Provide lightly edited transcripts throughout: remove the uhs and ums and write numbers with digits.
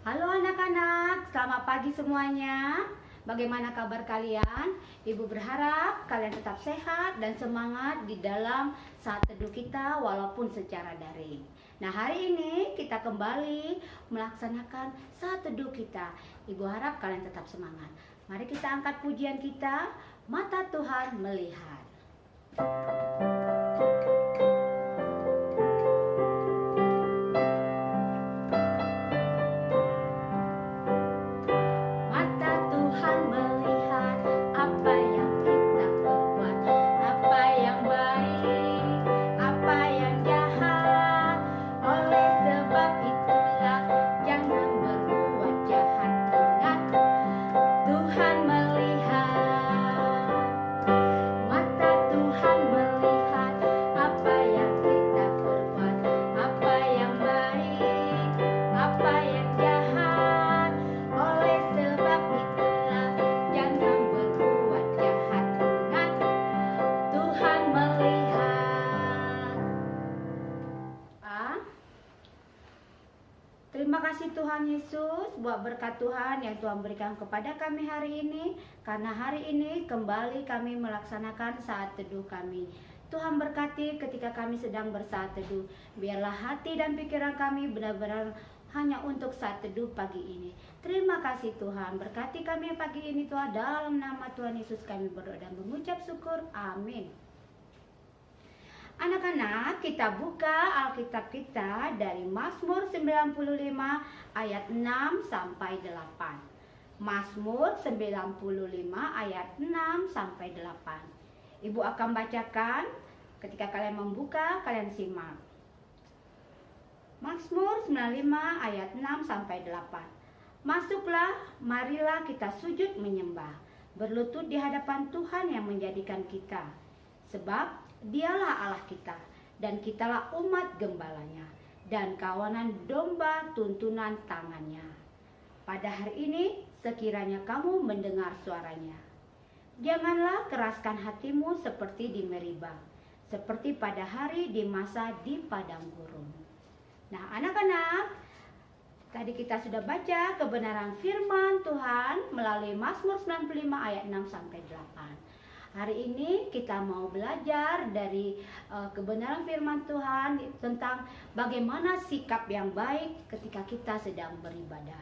Halo anak-anak, selamat pagi semuanya. Bagaimana kabar kalian? Ibu berharap kalian tetap sehat dan semangat di dalam saat teduh kita walaupun secara daring. Nah, hari ini kita kembali melaksanakan saat teduh kita. Ibu harap kalian tetap semangat. Mari kita angkat pujian kita, Mata Tuhan Melihat. Terima kasih Tuhan Yesus buat berkat Tuhan yang Tuhan berikan kepada kami hari ini. Karena hari ini kembali kami melaksanakan saat teduh kami. Tuhan berkati ketika kami sedang bersaat teduh. Biarlah hati dan pikiran kami benar-benar hanya untuk saat teduh pagi ini. Terima kasih Tuhan. Berkati kami pagi ini Tuhan. Dalam nama Tuhan Yesus kami berdoa dan mengucap syukur. Amin. Anak-anak, kita buka Alkitab kita dari Mazmur 95 ayat 6 sampai 8. Mazmur 95 ayat 6 sampai 8. Ibu akan bacakan, ketika kalian membuka, kalian simak. Mazmur 95 ayat 6 sampai 8. Masuklah, marilah kita sujud menyembah, berlutut di hadapan Tuhan yang menjadikan kita. Sebab Dialah Allah kita, dan kitalah umat gembalanya, dan kawanan domba tuntunan tangannya. Pada hari ini, sekiranya kamu mendengar suaranya, janganlah keraskan hatimu seperti di Meriba, seperti pada hari di masa di padang gurun. Nah, anak-anak, tadi kita sudah baca kebenaran firman Tuhan melalui Mazmur 95 ayat 6 sampai 8. Hari ini kita mau belajar dari kebenaran firman Tuhan tentang bagaimana sikap yang baik ketika kita sedang beribadah.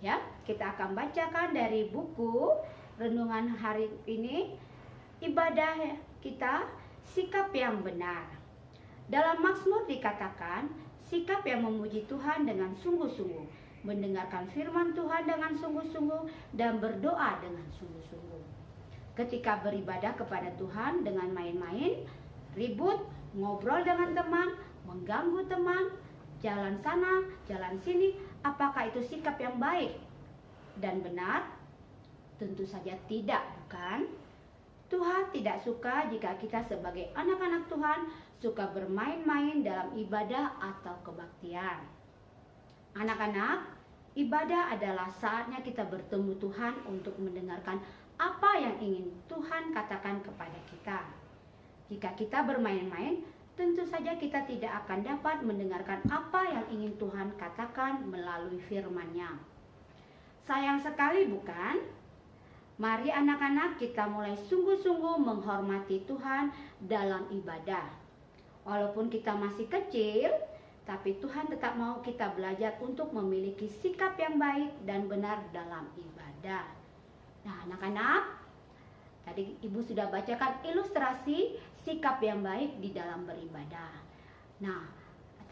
Ya, kita akan bacakan dari buku renungan hari ini, ibadah kita, sikap yang benar. Dalam Mazmur dikatakan, sikap yang memuji Tuhan dengan sungguh-sungguh, mendengarkan firman Tuhan dengan sungguh-sungguh, dan berdoa dengan sungguh-sungguh. Ketika beribadah kepada Tuhan dengan main-main, ribut, ngobrol dengan teman, mengganggu teman, jalan sana, jalan sini, apakah itu sikap yang baik dan benar? Tentu saja tidak, bukan? Tuhan tidak suka jika kita sebagai anak-anak Tuhan suka bermain-main dalam ibadah atau kebaktian. Anak-anak, ibadah adalah saatnya kita bertemu Tuhan untuk mendengarkan apa yang ingin Tuhan katakan kepada kita. Jika kita bermain-main, tentu saja kita tidak akan dapat mendengarkan apa yang ingin Tuhan katakan melalui firman-Nya. Sayang sekali, bukan? Mari anak-anak kita mulai sungguh-sungguh menghormati Tuhan dalam ibadah. Walaupun kita masih kecil, tapi Tuhan tetap mau kita belajar untuk memiliki sikap yang baik dan benar dalam ibadah. Nah, anak-anak, tadi Ibu sudah bacakan ilustrasi sikap yang baik di dalam beribadah. Nah,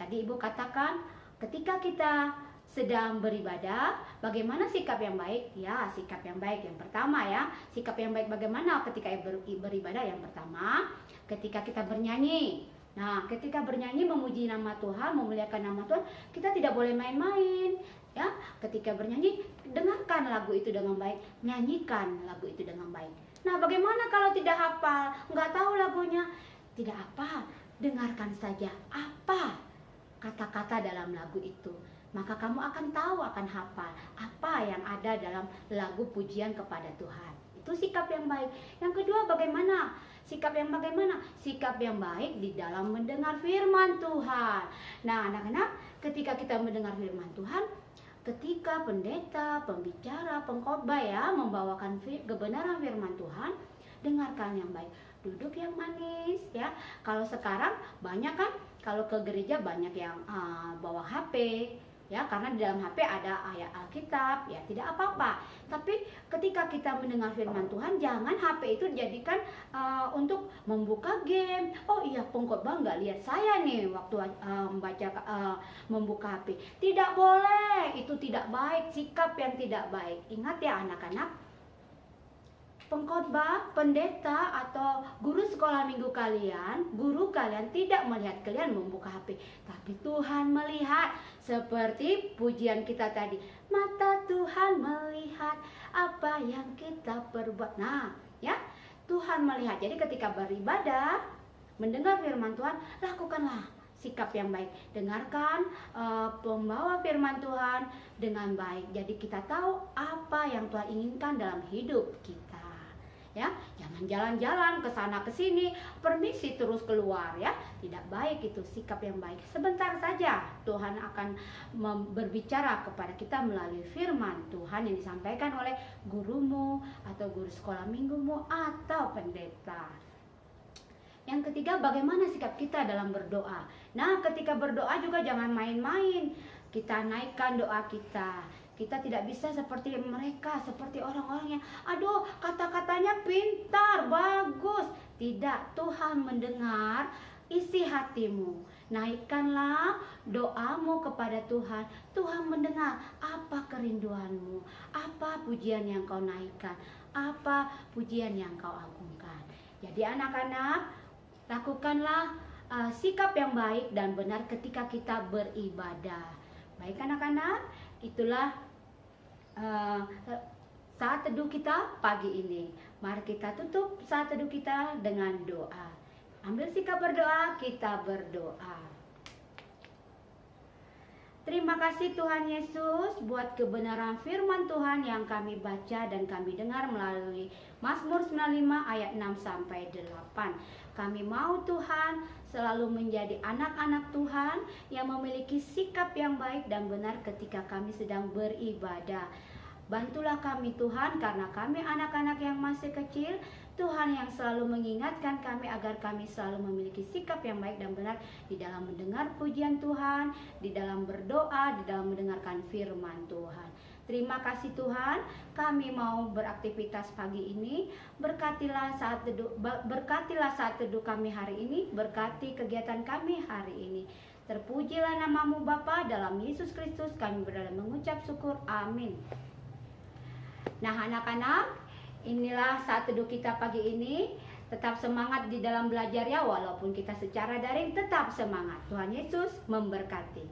tadi Ibu katakan ketika kita sedang beribadah, bagaimana sikap yang baik? Ya, sikap yang baik yang pertama ya. Sikap yang baik bagaimana ketika beribadah? Yang pertama, ketika kita bernyanyi. Nah, ketika bernyanyi memuji nama Tuhan, memuliakan nama Tuhan, kita tidak boleh main-main. Ya, ketika bernyanyi, dengarkan lagu itu dengan baik, nyanyikan lagu itu dengan baik. Nah, bagaimana kalau tidak hafal, nggak tahu lagunya? Tidak apa, dengarkan saja apa kata-kata dalam lagu itu. Maka kamu akan tahu, akan hafal apa yang ada dalam lagu pujian kepada Tuhan. Itu sikap yang baik. Yang kedua, bagaimana? Sikap yang bagaimana? Sikap yang baik di dalam mendengar firman Tuhan. Nah, anak-anak, ketika kita mendengar firman Tuhan, ketika pendeta, pembicara, pengkhotbah ya membawakan kebenaran firman Tuhan, dengarkan yang baik, duduk yang manis ya. Kalau sekarang banyak kan, kalau ke gereja banyak yang bawa HP ya, karena di dalam HP ada ayat Alkitab ya, tidak apa-apa. Tapi ketika kita mendengar firman Tuhan, jangan HP itu dijadikan untuk membuka game. Oh iya, pengkhotbah nggak lihat saya nih waktu membuka HP. Tidak boleh, itu tidak baik, sikap yang tidak baik. Ingat ya anak-anak, pengkhotbah, pendeta, atau guru sekolah minggu kalian, guru kalian tidak melihat kalian membuka HP, tapi Tuhan melihat. Seperti pujian kita tadi, mata Tuhan melihat apa yang kita perbuat. Nah, ya, Tuhan melihat. Jadi ketika beribadah, mendengar firman Tuhan, lakukanlah sikap yang baik. Dengarkan pembawa firman Tuhan dengan baik. Jadi kita tahu apa yang Tuhan inginkan dalam hidup kita. Ya, jangan jalan-jalan ke sana ke sini, permisi terus keluar ya. Tidak baik, itu sikap yang baik. Sebentar saja Tuhan akan berbicara kepada kita melalui firman Tuhan yang disampaikan oleh gurumu atau guru sekolah minggumu atau pendeta. Yang ketiga, bagaimana sikap kita dalam berdoa. Nah, ketika berdoa juga jangan main-main. Kita naikkan doa kita. Kita tidak bisa seperti mereka, seperti orang-orang yang aduh kata-katanya pintar, bagus. Tidak, Tuhan mendengar isi hatimu. Naikkanlah doamu kepada Tuhan. Tuhan mendengar apa kerinduanmu, apa pujian yang kau naikkan, apa pujian yang kau agungkan. Jadi anak-anak, lakukanlah sikap yang baik dan benar ketika kita beribadah. Baik anak-anak, itulah saat teduh kita pagi ini. Mari kita tutup saat teduh kita dengan doa. Ambil sikap berdoa, kita berdoa. Terima kasih Tuhan Yesus buat kebenaran firman Tuhan yang kami baca dan kami dengar melalui Mazmur 95 ayat 6-8. Kami mau Tuhan selalu menjadi anak-anak Tuhan yang memiliki sikap yang baik dan benar ketika kami sedang beribadah. Bantulah kami Tuhan, karena kami anak-anak yang masih kecil. Tuhan yang selalu mengingatkan kami agar kami selalu memiliki sikap yang baik dan benar di dalam mendengar pujian Tuhan, di dalam berdoa, di dalam mendengarkan firman Tuhan. Terima kasih Tuhan, kami mau beraktivitas pagi ini. Berkatilah saat teduh kami hari ini, berkati kegiatan kami hari ini. Terpujilah namamu Bapa, dalam Yesus Kristus kami berdoa mengucap syukur, amin. Nah anak-anak, inilah saat teduh kita pagi ini. Tetap semangat di dalam belajar ya, walaupun kita secara daring, tetap semangat. Tuhan Yesus memberkati.